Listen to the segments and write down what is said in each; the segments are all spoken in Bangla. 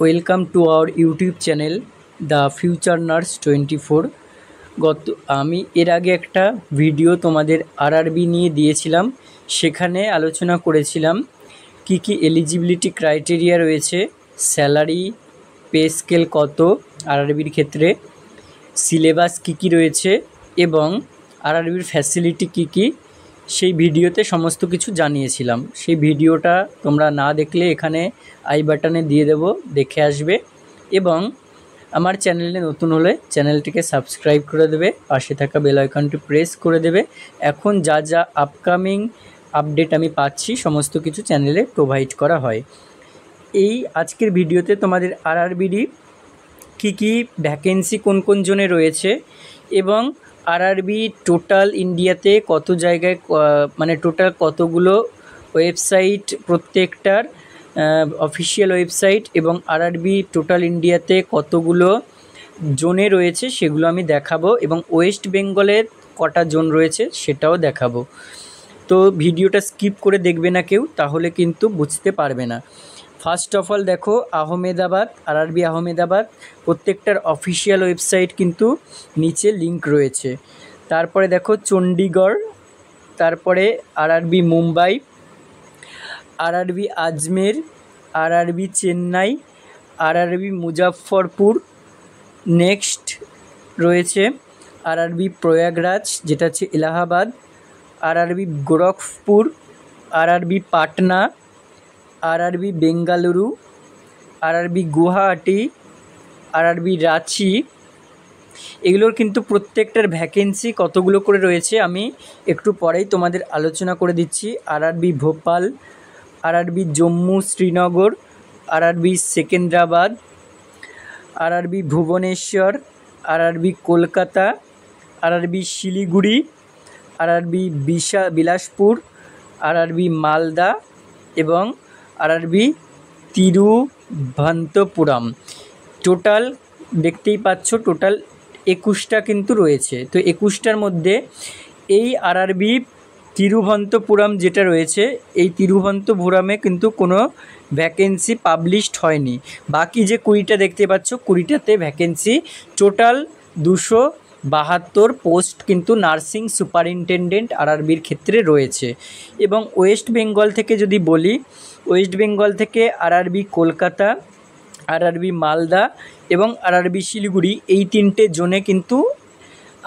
Welcome to our YouTube channel the future nurse 24। আমি এর আগে একটা ভিডিও তোমাদের আরআরবি নিয়ে দিয়েছিলাম। সেখানে আলোচনা করেছিলাম কি কি এলিজিবিলিটি ক্রাইটেরিয়া রয়েছে, স্যালারি, পে স্কেল কত আরআরবির ক্ষেত্রে, সিলেবাস কি কি রয়েছে এবং আরআরবির ফ্যাসিলিটি কি কি। সেই ভিডিওতে সমস্ত কিছু জানিয়েছিলাম। সেই ভিডিওটা তোমরা না দেখলে এখানে আই বাটনে দিয়ে দেবো, দেখে আসবে। এবং আমার চ্যানেলে নতুন হলে চ্যানেলটিকে সাবস্ক্রাইব করে দেবে, পাশে থাকা বেল আইকনটি প্রেস করে দেবে। এখন যা যা আপকামিং আপডেট আমি পাচ্ছি সমস্ত কিছু চ্যানেলে প্রোভাইড করা হয়। এই আজকের ভিডিওতে তোমাদের আরআরবিরই কী কী ভ্যাকেন্সি কোন কোন জোনে রয়েছে এবং আরআরবি টোটাল ইন্ডিয়াতে কত জায়গায় মানে টোটাল কতগুলো ওয়েবসাইট, প্রত্যেকটার অফিসিয়াল ওয়েবসাইট, এবং আরআরবি টোটাল ইন্ডিয়াতে কতগুলো জোনে রয়েছে সেগুলো আমি দেখাবো, এবং ওয়েস্ট বেঙ্গলের কটা জোন রয়েছে সেটাও দেখাবো। তো ভিডিওটা স্কিপ করে দেখবে না কেউ, তাহলে কিন্তু বুঝতে পারবে না। ফার্স্ট অফ অল দেখো, আহমেদাবাদ, আরআরবি আহমেদাবাদ প্রত্যেকটার অফিসিয়াল ওয়েবসাইট কিন্তু নিচে লিংক রয়েছে। তারপরে দেখো চণ্ডীগড়, তারপরে RRB Mumbai, RRB Ajmer, RRB Chennai, RRB Muzaffarpur, next রয়েছে আরআরবি প্রয়াগরাজ যেটা হচ্ছে Allahabad, RRB Gorakhpur, RRB Patna, RRB Bengaluru, RRB Guwahati, RRB Ranchi. এগুলোর কিন্তু প্রত্যেকটার ভ্যাকেন্সি কতগুলো করে রয়েছে আমি একটু পরেই তোমাদের আলোচনা করে দিচ্ছি। RRB Bhopal, RRB Jammu Srinagar, RRB Secunderabad, RRB Bhubaneswar, RRB Kolkata, RRB Siliguri, RRB Bilaspur, RRB Malda এবং আরআরবি তিরুভান্তপুরম। টোটাল দেখতেই পাচ্ছ টোটাল 21টা কিন্তু রয়েছে। তো 21টার মধ্যে এই আরআরবি তিরুভান্তপুরম যেটা রয়েছে, এই তিরুভান্তপুরমে কিন্তু কোনো ভ্যাকেন্সি পাবলিশড হয়নি। বাকি যে 20টা দেখতে পাচ্ছ, 20টাতে ভ্যাকেন্সি টোটাল 272 পোস্ট কিন্তু নার্সিং সুপারিনটেনডেন্ট আরআরবির ক্ষেত্রে রয়েছে। এবং ওয়েস্ট বেঙ্গল থেকে যদি বলি, ওয়েস্ট বেঙ্গল থেকে আরআরবি কলকাতা, আরআরবি মালদা এবং আরআরবি শিলিগুড়ি, এই 3টে জোনে কিন্তু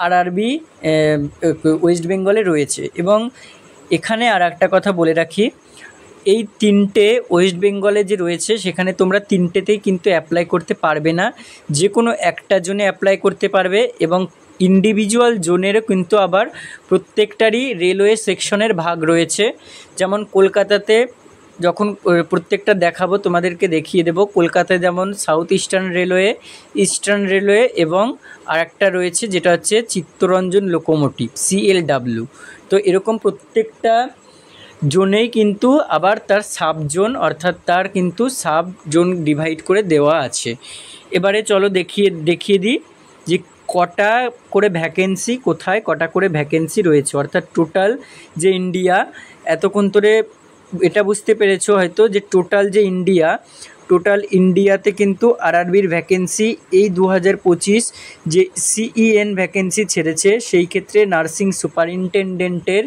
আরআরবি ওয়েস্ট বেঙ্গলে রয়েছে। এবং এখানে আর একটা কথা বলে রাখি, এই 3টে ওয়েস্ট বেঙ্গলে যে রয়েছে সেখানে তোমরা 3টেতেই কিন্তু অ্যাপ্লাই করতে পারবে না, যে কোনো একটা জোনে অ্যাপ্লাই করতে পারবে। এবং ইন্ডিভিজুয়াল জোনেরও কিন্তু আবার প্রত্যেকটারই রেলওয়ে সেকশনের ভাগ রয়েছে। যেমন কলকাতাতে যখন প্রত্যেকটা দেখাবো তোমাদেরকে দেখিয়ে দেবো। কলকাতায় যেমন south eastern railway, eastern railway এবং আরেকটা রয়েছে যেটা হচ্ছে চিত্তরঞ্জন লোকোমোটিভ, CLW। তো এরকম প্রত্যেকটা জোনেই কিন্তু আবার তার সাব জোন, অর্থাৎ তার কিন্তু সাব জোন ডিভাইড করে দেওয়া আছে। এবারে চলো দেখিয়ে দিই যে কটা করে ভ্যাকেন্সি, কোথায় কটা করে ভ্যাকেন্সি রয়েছে। অর্থাৎ টোটাল যে ইন্ডিয়া, এতক্ষণ ধরে এটা বুঝতে পেরেছো হয়তো যে টোটাল যে টোটাল ইন্ডিয়াতে কিন্তু আরআরবির ভ্যাকেন্সি এই 2025 যে CEN ভ্যাকেন্সি ছেড়েছে, সেই ক্ষেত্রে নার্সিং সুপারিনটেনডেন্টের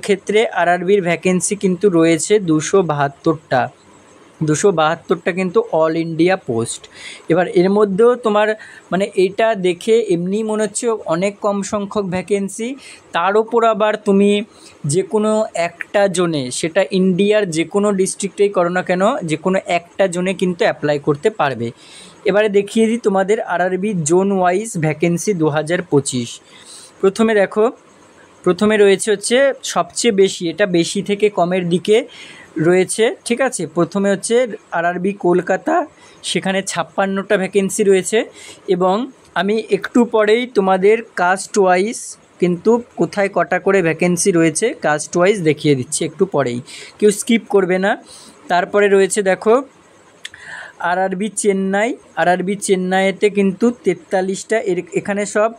ক্ষেত্রে আরআরবির ভ্যাকেন্সি কিন্তু রয়েছে 272টা। 272টা কিন্তু অল ইন্ডিয়া পোস্ট। এবার এর মধ্যেও তোমার মানে এটা দেখে এমনি মনে হচ্ছে অনেক কম সংখ্যক ভ্যাকেন্সি, তার ওপর আবার তুমি যে কোনো একটা জোনে, সেটা ইন্ডিয়ার যে কোনো ডিস্ট্রিক্টেই করো না কেন, যে কোনো একটা জোনে কিন্তু অ্যাপ্লাই করতে পারবে। এবারে দেখিয়ে দিই তোমাদের আরআরবি জোন ওয়াইজ ভ্যাকেন্সি 2025। প্রথমে দেখো, প্রথমে রয়েছে হচ্ছে সবচেয়ে বেশি, এটা বেশি থেকে কমের দিকে রয়েছে, ঠিক আছে। প্রথমে হচ্ছে আরআরবি কলকাতা, সেখানে 56টা ভ্যাকেন্সি রয়েছে। এবং আমি একটু পরেই তোমাদের কাস্ট ওয়াইজ কিন্তু কোথায় কটা করে ভ্যাকেন্সি রয়েছে কাস্ট ওয়াইজ দেখিয়ে দিচ্ছি একটু পরেই, কেউ স্কিপ করবে না। তারপরে রয়েছে দেখো আরআরবি চেন্নাই, আরআরবি চেন্নাইতে কিন্তু 43টা, এখানে সব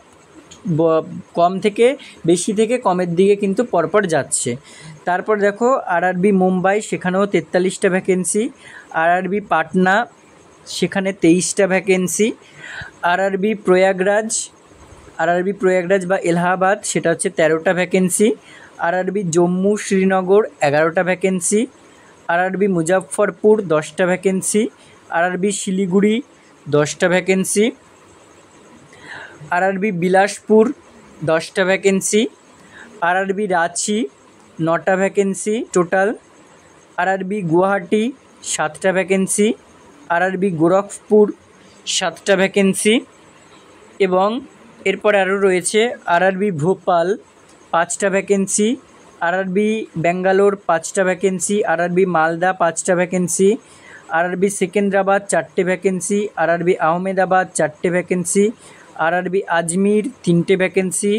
কম থেকে বেশি থেকে কমের দিকে কিন্তু পরপর যাচ্ছে। তারপর দেখো আরআরবি মুম্বাই, সেখানেও 43টা ভ্যাকেন্সি। আরআরবি পাটনা, সেখানে 23টা ভ্যাকেন্সি। আরআরবি প্রয়াগরাজ বা এলাহাবাদ সেটা হচ্ছে 13টা ভ্যাকেন্সি। আরআরবি জম্মু শ্রীনগর 11টা ভ্যাকেন্সি। আরআরবি মুজাফফরপুর 10টা ভ্যাকেন্সি। আরআরবি শিলিগুড়ি 10টা ভ্যাকেন্সি। আরআরবি বিলাসপুর 10টা ভ্যাকেন্সি। আরআরবি রাঁচি 9টা ভ্যাকেন্সি টোটাল। আরআরবি গুয়াহাটি 7টা ভ্যাকেন্সি। আরআরবি গোরখপুর 7টা ভ্যাকেন্সি। এবং এরপর আরও রয়েছে আরআরবি ভোপাল 5টা ভ্যাকেন্সি। আরআরবি ব্যাঙ্গালোর 5টা ভ্যাকেন্সি। আরআরবি মালদা 5টা ভ্যাকেন্সি। আরআরবি সেকেন্দ্রাবাদ 4টে ভ্যাকেন্সি। আরআরবি আহমেদাবাদ 4টে ভ্যাকেন্সি। আরআরবি আজমির 3টে ভ্যাকেন্সি।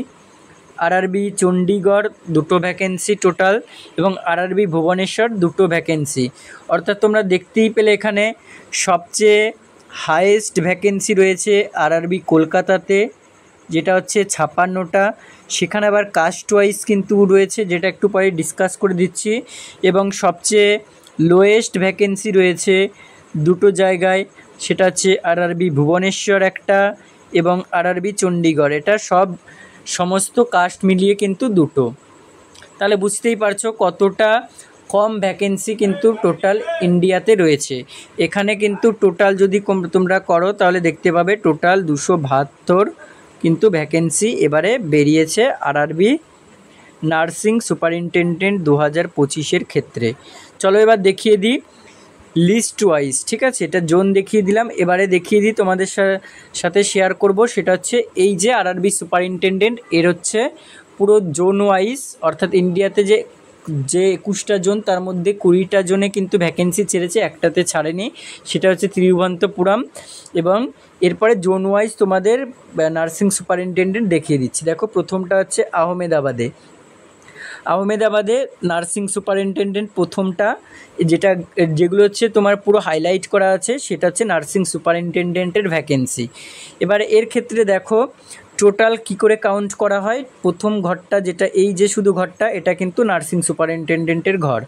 আরআরবি চণ্ডীগড় 2টো ভ্যাকেন্সি টোটাল। এবং আরআরবি ভুবনেশ্বর 2টো ভ্যাকেন্সি। অর্থাৎ তোমরা দেখতেই পেলে এখানে সবচেয়ে হাইয়েস্ট ভ্যাকেন্সি রয়েছে আরআরবি কলকাতাতে, যেটা হচ্ছে 56টা। সেখানে আবার কাস্ট ওয়াইজ কিন্তু রয়েছে, যেটা একটু পরে ডিসকাস করে দিচ্ছি। এবং সবচেয়ে লোয়েস্ট ভ্যাকেন্সি রয়েছে 2টো জায়গায়, সেটা হচ্ছে আরআরবি ভুবনেশ্বর একটা এবং আরআরবি চণ্ডীগড়। এটা সমস্ত কাস্ট মিলিয়ে কিন্তু 2টো। তাহলে বুঝতেই পারছো কতটা কম ভ্যাকেন্সি কিন্তু টোটাল ইন্ডিয়াতে রয়েছে। এখানে কিন্তু টোটাল যদি তোমরা করো তাহলে দেখতে পাবে টোটাল 272 কিন্তু ভ্যাকেন্সি এবারে বেরিয়েছে আরআরবি নার্সিং সুপারিনটেনডেন্ট 2025-এর ক্ষেত্রে। চলো এবার দেখিয়ে দিই লিস্ট ওয়াইজ, ঠিক আছে? এটা জোন দেখিয়ে দিলাম, এবারে দেখিয়ে দিই তোমাদের সাথে শেয়ার করব। সেটা হচ্ছে এই যে আরআরবি সুপারিনটেনডেন্ট, এর হচ্ছে পুরো জোন ওয়াইজ, অর্থাৎ ইন্ডিয়াতে যে 21টা জোন তার মধ্যে 20টা জোনে কিন্তু ভ্যাকেন্সি ছেড়েছে, একটাতে ছাড়েনি, সেটা হচ্ছে তিরুবনন্তপুরম। এবং এরপরে জোন ওয়াইজ তোমাদের নার্সিং সুপারিনটেনডেন্ট দেখিয়ে দিচ্ছি। দেখো প্রথমটা হচ্ছে আহমেদাবাদে নার্সিং সুপারিনটেনডেন্ট প্রথমটা, যেগুলো হচ্ছে তোমার পুরো হাইলাইট করা আছে, সেটা হচ্ছে নার্সিং সুপারিনটেনডেন্টের ভ্যাকেন্সি। এবারে এর ক্ষেত্রে দেখো টোটাল কি করে কাউন্ট করা হয়। প্রথম ঘরটা, যেটা এই যে শুধু ঘরটা, এটা কিন্তু নার্সিং সুপারিনটেনডেন্টের ঘর।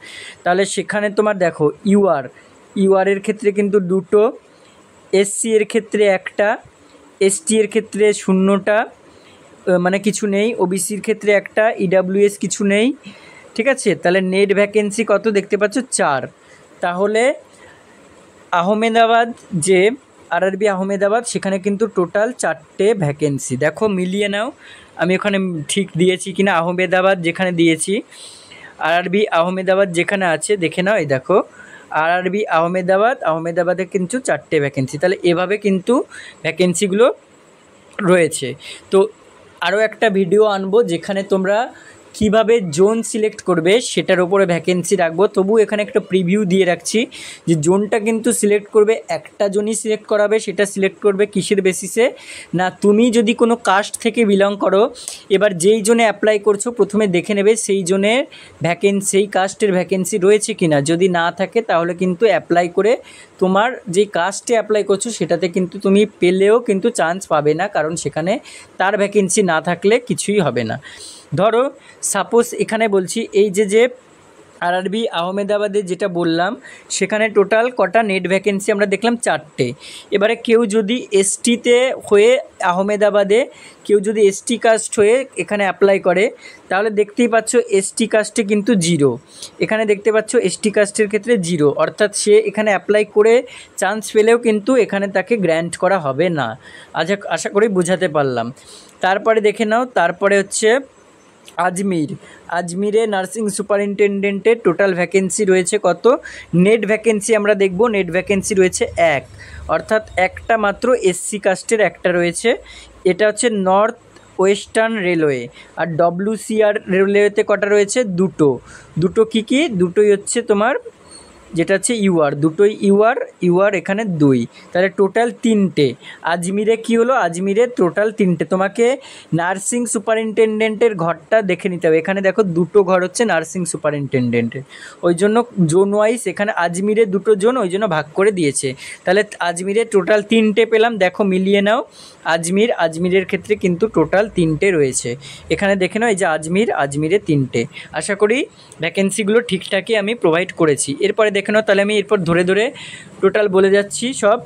তাহলে সেখানে তোমার দেখো ইউআর এর ক্ষেত্রে কিন্তু 2টো, এসসি এর ক্ষেত্রে 1টা, এসটি এর ক্ষেত্রে 0টা, মানে কিছু নেই, ওবিসির ক্ষেত্রে 1টা, ইডাব্লিউএস কিছু নেই, ঠিক আছে? তাহলে নেট ভ্যাকেন্সি কত দেখতে পাচ্ছ? 4। তাহলে আহমেদাবাদ, যে আরআরবি আহমেদাবাদ, সেখানে কিন্তু টোটাল 4টে ভ্যাকেন্সি। দেখো মিলিয়ে নাও আমি ওখানে ঠিক দিয়েছি কিনা। আহমেদাবাদ যেখানে দিয়েছি, আরআরবি আহমেদাবাদ যেখানে আছে দেখে নাও, এই দেখো আরআরবি আহমেদাবাদে কিন্তু 4টে ভ্যাকেন্সি। তাহলে এভাবে কিন্তু ভ্যাকেন্সিগুলো রয়েছে। তো আরও একটা ভিডিও আনবো যেখানে তোমরা কিভাবে জোন সিলেক্ট করবে সেটার ওপরে ভ্যাকেন্সি রাখবো। তবু এখানে একটা প্রিভিউ দিয়ে রাখছি যে জোনটা কিন্তু সিলেক্ট করবে, একটা জোনই সিলেক্ট করাবে। সেটা সিলেক্ট করবে কিসের বেসিসে না, তুমি যদি কোনো কাস্ট থেকে বিলং করো, এবার যেই জোনে অ্যাপ্লাই করছো প্রথমে দেখে নেবে সেই জোনের সেই কাস্টের ভ্যাকেন্সি রয়েছে কি না। যদি না থাকে তাহলে কিন্তু অ্যাপ্লাই করে তোমার যেই কাস্টে অ্যাপ্লাই করছো সেটাতে কিন্তু তুমি পেলেও কিন্তু চান্স পাবে না, কারণ সেখানে তার ভ্যাকেন্সি না থাকলে কিছুই হবে না। ধরো সাপোজ এখানে বলছি এই যে আরআরবি আহমেদাবাদে যেটা বললাম, সেখানে টোটাল কটা নেট ভ্যাকেন্সি আমরা দেখলাম? 4টে। এবারে কেউ যদি এসটিতে হয়ে আহমেদাবাদে, কেউ যদি এসটি কাস্ট হয়ে এখানে অ্যাপ্লাই করে, তাহলে দেখতেই পাচ্ছ এসটি কাস্টে কিন্তু 0। এখানে দেখতে পাচ্ছ এসটি কাস্টের ক্ষেত্রে 0, অর্থাৎ সে এখানে অ্যাপ্লাই করে চান্স পেলেও কিন্তু এখানে তাকে গ্র্যান্ট করা হবে না। আশা করি বোঝাতে পারলাম। তারপরে দেখে নাও, তারপরে হচ্ছে আজমিরে নার্সিং সুপারিনটেনডেন্টের টোটাল ভ্যাকেন্সি রয়েছে কত? নেট ভ্যাকেন্সি আমরা দেখব, নেট ভ্যাকেন্সি রয়েছে 1, অর্থাৎ একটা মাত্র এসসি কাস্টের একটা রয়েছে। এটা হচ্ছে নর্থ ওয়েস্টার্ন রেলওয়ে। আর ডব্লিউসিআর রেলওয়েতে কটা রয়েছে? 2টো কী? দুটোই হচ্ছে তোমার, যেটা হচ্ছে দুটোই ইউআর এখানে 2, তাহলে টোটাল 3টে। আজমিরে কি হলো? আজমিরে টোটাল 3টে। তোমাকে নার্সিং সুপারিনটেনডেন্টের ঘরটা দেখে নিতে হবে। এখানে দেখো 2টো ঘর হচ্ছে নার্সিং সুপারিনটেনডেন্টের, ওই জন্য জোন ওয়াইজ এখানে আজমিরে 2টো জোন ওই জন্য ভাগ করে দিয়েছে। তাহলে আজমিরে টোটাল 3টে পেলাম। দেখো মিলিয়ে নাও, আজমিরের ক্ষেত্রে কিন্তু টোটাল 3টে রয়েছে। এখানে দেখে নাও এই যে আজমিরে 3টে। আশা করি ভ্যাকেন্সিগুলো ঠিকঠাকই আমি প্রোভাইড করেছি। এরপরে দেখে নাও, তাহলে আমি এরপর ধরে টোটাল বলে যাচ্ছি সব।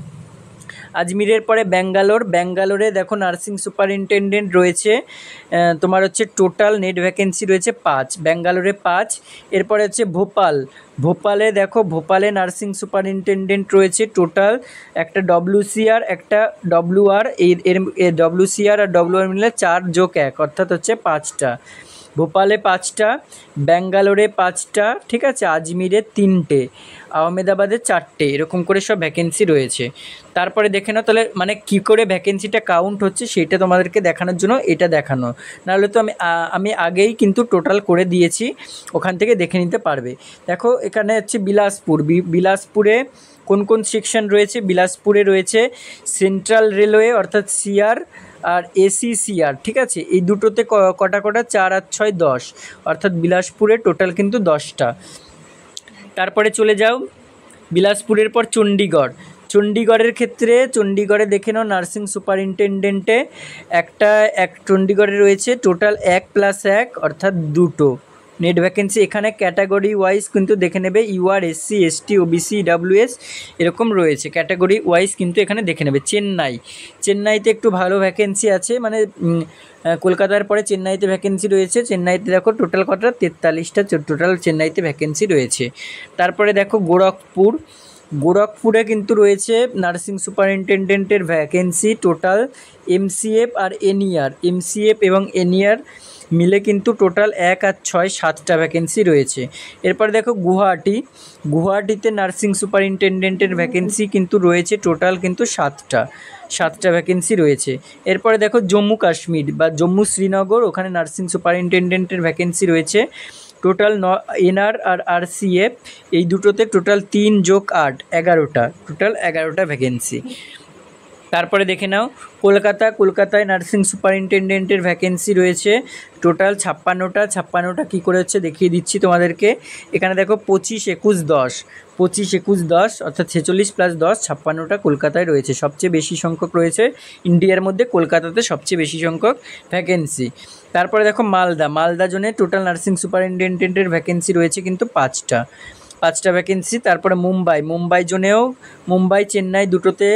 আজমিরের পরে ব্যাঙ্গালোর, ব্যাঙ্গালোরে দেখো নার্সিং সুপারিনটেনডেন্ট রয়েছে তোমার হচ্ছে টোটাল নেট ভ্যাকেন্সি রয়েছে 5, ব্যাঙ্গালোরে 5। এরপরে হচ্ছে ভোপাল, ভোপালে দেখো ভোপালে নার্সিং সুপারিনটেনডেন্ট রয়েছে টোটাল একটা WCR একটা WR, এর WCR আর WR মিলে 4+1 অর্থাৎ হচ্ছে 5টা। ভোপালে 5টা, ব্যাঙ্গালোরে 5টা, ঠিক আছে, আজমিরে 3টে, আহমেদাবাদে 4টে, এরকম করে সব ভ্যাকেন্সি রয়েছে। তারপরে দেখে নাও তাহলে মানে কী করে ভ্যাকেন্সিটা কাউন্ট হচ্ছে সেটা তোমাদেরকে দেখানোর জন্য এটা দেখানো, নাহলে তো আমি আগেই কিন্তু টোটাল করে দিয়েছি, ওখান থেকে দেখে নিতে পারবে। দেখো এখানে হচ্ছে বিলাসপুর, বিলাসপুরে কোন কোন সেকশন রয়েছে, বিলাসপুরে রয়েছে সেন্ট্রাল রেলওয়ে অর্থাৎ CR আর ACCR, ঠিক আছে, এই দুটোতে কটা 4 আর 6 10, অর্থাৎ বিলাসপুরে টোটাল কিন্তু 10টা। তারপরে চলে যাও বিলাসপুরের পর চণ্ডীগড়, চণ্ডীগড়ের ক্ষেত্রে চণ্ডীগড়ে দেখে নাও নার্সিং সুপারিনটেনডেন্টে চণ্ডীগড়ে রয়েছে টোটাল 1+1 অর্থাৎ 2টো নেট ভ্যাকেন্সি। এখানে ক্যাটাগরি ওয়াইজ কিন্তু দেখে নেবে, UR SC ST OBC EWS এরকম রয়েছে, ক্যাটাগরি ওয়াইজ কিন্তু এখানে দেখে নেবে। চেন্নাইতে একটু ভালো ভ্যাকেন্সি আছে, মানে কলকাতার পরে চেন্নাইতে ভ্যাকেন্সি রয়েছে, চেন্নাইতে দেখো টোটাল কটা 43টা টোটাল চেন্নাইতে ভ্যাকেন্সি রয়েছে। তারপরে দেখো গোরখপুরে কিন্তু রয়েছে নার্সিং সুপারিনটেনডেন্টের ভ্যাকেন্সি টোটাল MCF আর NER, MCF এবং NER মিলে কিন্তু টোটাল 1 আর 6 7টা ভ্যাকেন্সি রয়েছে। এরপর দেখো গুয়াহাটিতে নার্সিং সুপারিনটেনডেন্টের ভ্যাকেন্সি কিন্তু রয়েছে টোটাল কিন্তু 7টা ভ্যাকেন্সি রয়েছে। এরপরে দেখো জম্মু কাশ্মীর বা জম্মু শ্রীনগর, ওখানে নার্সিং সুপারিনটেনডেন্টের ভ্যাকেন্সি রয়েছে টোটাল NR আর RCF, এই দুটোতে টোটাল 3+8 11টা, টোটাল 11টা ভ্যাকেন্সি। তারপরে দেখে নাও কলকাতায় নার্সিং সুপারিনটেনডেন্টের ভ্যাকেন্সি রয়েছে টোটাল 56টা কী করে হচ্ছে দেখিয়ে দিচ্ছি তোমাদেরকে। এখানে দেখো 25 21 10 অর্থাৎ 46+10 56টা কলকাতায় রয়েছে, সবচেয়ে বেশি সংখ্যক রয়েছে ইন্ডিয়ার মধ্যে, কলকাতাতে সবচেয়ে বেশি সংখ্যক ভ্যাকেন্সি। তারপরে দেখো মালদা জোনে টোটাল নার্সিং সুপারিনটেনডেন্টের ভ্যাকেন্সি রয়েছে কিন্তু 5টা ভ্যাকেন্সি। তারপরে মুম্বাই জোনেও চেন্নাই দুটোতে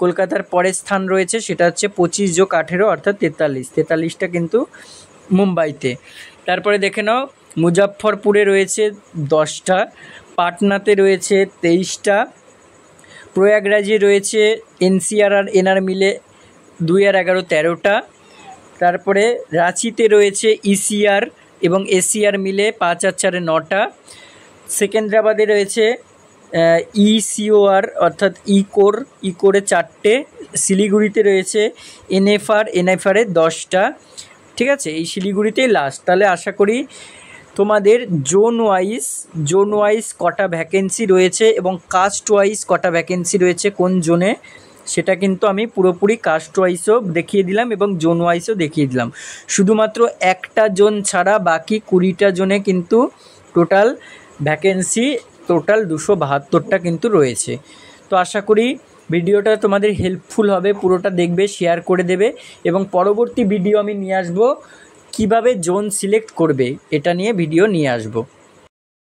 কলকাতার পরের স্থান রয়েছে, সেটা হচ্ছে 25+18 অর্থাৎ 43টা কিন্তু মুম্বাইতে। তারপরে দেখে নাও মুজাফফরপুরে রয়েছে 10টা, পাটনাতে রয়েছে 23টা, প্রয়াগরাজে রয়েছে NCR আর NR মিলে 2 আর 11 13টা, তারপরে রাঁচিতে রয়েছে ECR এবং ACR মিলে 5 আর 4 9টা, সেকেন্দ্রাবাদে রয়েছে ECOR অর্থাৎ ইকোরে 4টে, শিলিগুড়িতে রয়েছে NFR এ 10টা, ঠিক আছে, এই শিলিগুড়িতেই লাস্ট। তাহলে আশা করি তোমাদের জোন ওয়াইজ কটা ভ্যাকেন্সি রয়েছে এবং কাস্ট ওয়াইজ কটা ভ্যাকেন্সি রয়েছে কোন জোনে, সেটা কিন্তু আমি পুরোপুরি কাস্ট ওয়াইজও দেখিয়ে দিলাম এবং জোন ওয়াইজও দেখিয়ে দিলাম। শুধুমাত্র একটা জোন ছাড়া বাকি 20টা জোনে কিন্তু টোটাল ভ্যাকেন্সি টোটাল 272টা কিন্তু রয়েছে। তো আশা করি ভিডিওটা তোমাদের হেল্পফুল হবে, পুরোটা দেখবে, শেয়ার করে দেবে এবং পরবর্তী ভিডিও আমি নিয়ে আসবো কীভাবে জোন সিলেক্ট করবে, এটা নিয়ে ভিডিও নিয়ে আসবো।